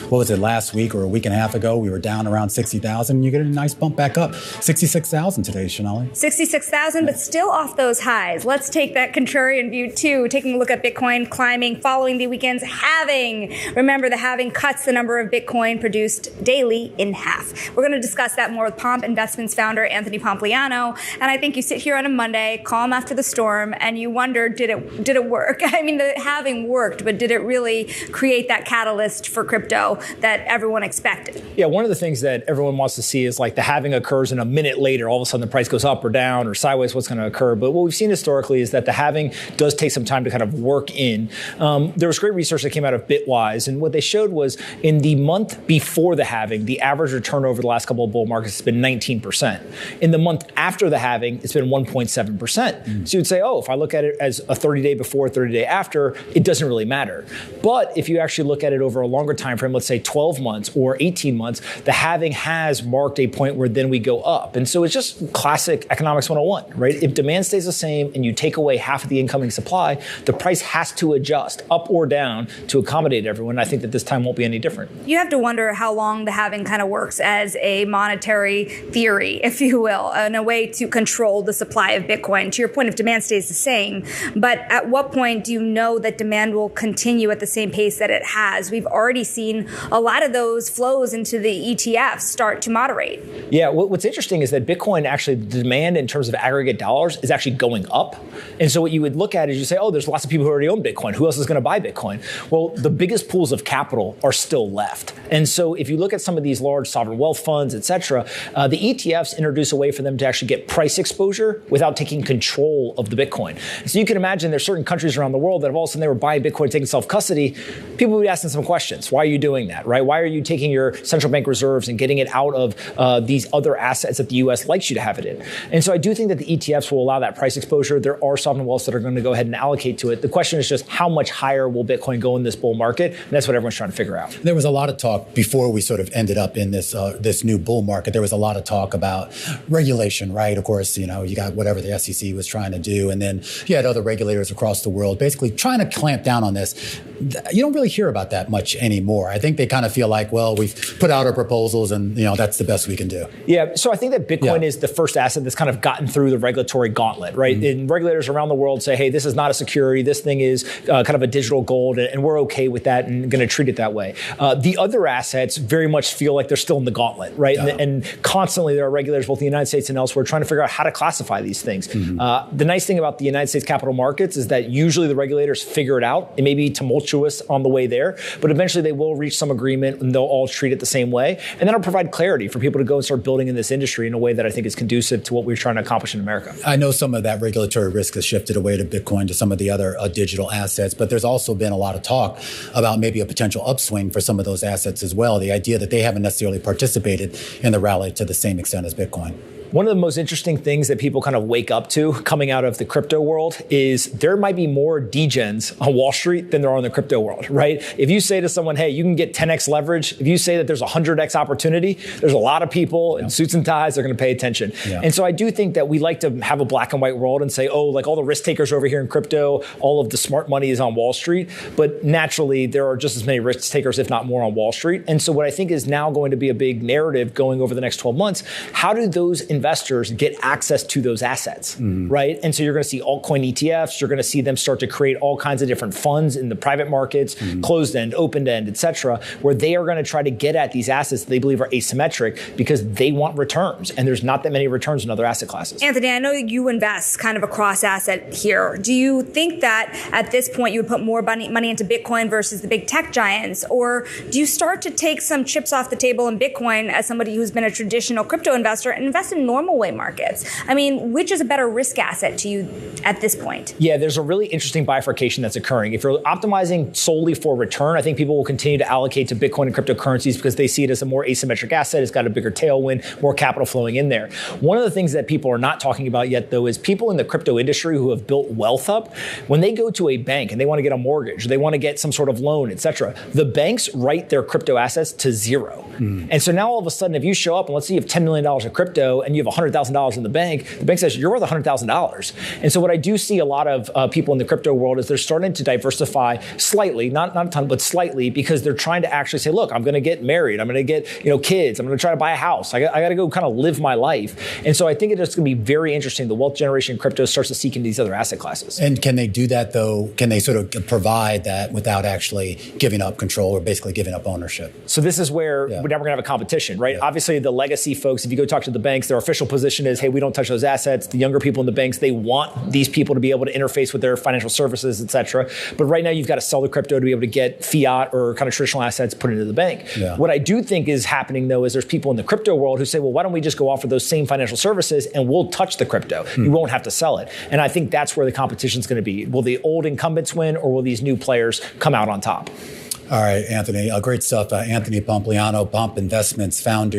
what was it, last week or a week and a half ago, we were down around 60,000. You get a nice bump back up. 66,000 today, Shonali. 66,000, but still off those highs. Let's take that contrarian view too, taking a look at Bitcoin climbing following the weekend's halving. Remember, the halving cuts the number of Bitcoin produced daily in half. We're going to discuss that more with Pomp Investments founder Anthony Pompliano. And I think you sit here on a Monday, calm after the storm, and you wonder, did it work? I mean, the halving worked, but did it really create that catalyst for crypto that everyone expected? Yeah, one of the things that everyone wants to see is like the halving occurs and a minute later, all of a sudden the price goes up or down or sideways, what's going to occur. But what we've seen historically is that the halving does take some time to kind of work in. There was great research that came out of Bitwise, and what they showed was in the month before the halving, the average return over the last couple of bull markets has been 19%. In the month after the halving, it's been 1.7%. So you'd say, oh, if I look at it as a 30-day before, 30-day after, it doesn't really matter. But if you actually look at it over a longer time frame, let's say 12 months or 18 months, the halving has marked a point where then we go up. And so it's just classic economics 101, right? If demand stays the same and you take away half of the incoming supply, the price has to adjust up or down to accommodate everyone. I think that this time won't be any different. You have to wonder how long the halving kind of works as a monetary theory, if you will, in a way to control the supply of Bitcoin. To your point, if demand stays the same, but at what point do you know that demand will continue at the same pace that it has? We've already seen a lot of those flows into the ETFs start to moderate. Yeah, what's interesting is that Bitcoin actually, the demand in terms of aggregate dollars is actually going up. And so what you would look at is you say, oh, there's lots of people who already own Bitcoin. Who else is going to buy Bitcoin? Well, the biggest pools of capital are still left. And so if you look at some of these large sovereign wealth funds, et cetera, the ETFs introduce a way for them to actually get price exposure without taking control of the Bitcoin. So you can imagine there's certain countries around the world that if all of a sudden they were buying Bitcoin, taking self-custody, people would be asking some questions. Why are you doing that, right? Why are you taking your central bank reserves and getting it out of these other assets that the U.S. likes you to have it in? And so I do think that the ETFs will allow that price exposure. There are sovereign wealths that are going to go ahead and allocate to it. The question is just how much higher will Bitcoin go in this bull market? And that's what everyone's trying to figure out. There was a lot of talk before we sort of ended up in this new bull market. There was a lot of talk about regulation, right? Of course, you got whatever the SEC was trying to do. And then you had other regulators across the world basically trying to clamp down on this. You don't really hear about that much anymore. I think they kind of feel like, well, we've put out our proposals and, that's the best we can do. Yeah. So I think that Bitcoin is the first asset that's kind of gotten through the regulatory gauntlet, right? Mm-hmm. And regulators around the world say, hey, this is not a security. This thing is kind of a digital gold, and we're okay with that and going to treat it that way. The other assets very much feel like they're still in the gauntlet, right? Yeah. And constantly there are regulators both in the United States and elsewhere trying to figure out how to classify these things. Mm-hmm. The nice thing about the United States capital markets is that usually the regulators figure it out. It may be tumultuous on the way there, but eventually they will reach some agreement and they'll all treat it the same way. And that'll provide clarity for people to go and start building in this industry in a way that I think is conducive to what we're trying to accomplish in America. I know some of that regulatory risk has shifted away to Bitcoin, to some of the other digital assets, but there's also been a lot of talk about maybe a potential upswing for some of those assets as well. The idea that they haven't necessarily participated in the rally to the same extent as Bitcoin. One of the most interesting things that people kind of wake up to coming out of the crypto world is there might be more degens on Wall Street than there are in the crypto world, right? If you say to someone, hey, you can get 10x leverage, if you say that there's 100x opportunity, there's a lot of people in suits and ties that are going to pay attention. Yeah. And so I do think that we like to have a black and white world and say, oh, like all the risk takers over here in crypto, all of the smart money is on Wall Street. But naturally, there are just as many risk takers, if not more, on Wall Street. And so what I think is now going to be a big narrative going over the next 12 months, how do those investors get access to those assets, right? And so you're going to see altcoin ETFs. You're going to see them start to create all kinds of different funds in the private markets, closed end, open end, et cetera, where they are going to try to get at these assets that they believe are asymmetric because they want returns. And there's not that many returns in other asset classes. Anthony, I know you invest kind of across asset here. Do you think that at this point you would put more money into Bitcoin versus the big tech giants? Or do you start to take some chips off the table in Bitcoin as somebody who's been a traditional crypto investor and invest in normal way markets? I mean, which is a better risk asset to you at this point? Yeah, there's a really interesting bifurcation that's occurring. If you're optimizing solely for return, I think people will continue to allocate to Bitcoin and cryptocurrencies because they see it as a more asymmetric asset. It's got a bigger tailwind, more capital flowing in there. One of the things that people are not talking about yet, though, is people in the crypto industry who have built wealth up, when they go to a bank and they want to get a mortgage, they want to get some sort of loan, et cetera, the banks write their crypto assets to zero. And so now all of a sudden, if you show up and let's say you have $10 million of crypto and you have $100,000 in the bank says you're worth $100,000. And so what I do see a lot of people in the crypto world is they're starting to diversify slightly, not a ton, but slightly, because they're trying to actually say, look, I'm going to get married. I'm going to get, kids. I'm going to try to buy a house. I got to go kind of live my life. And so I think it's going to be very interesting. The wealth generation in crypto starts to seek into these other asset classes. And can they do that, though? Can they sort of provide that without actually giving up control or basically giving up ownership? So this is where we're never going to have a competition, right? Yeah. Obviously, the legacy folks, if you go talk to the banks, their official position is, hey, we don't touch those assets. The younger people in the banks, they want these people to be able to interface with their financial services, et cetera. But right now, you've got to sell the crypto to be able to get fiat or kind of traditional assets put into the bank. Yeah. What I do think is happening, though, is there's people in the crypto world who say, well, why don't we just go offer those same financial services and we'll touch the crypto. You won't have to sell it. And I think that's where the competition is going to be. Will the old incumbents win, or will these new players come out on top? All right, Anthony, great stuff. Anthony Pompliano, Pomp Investments founder.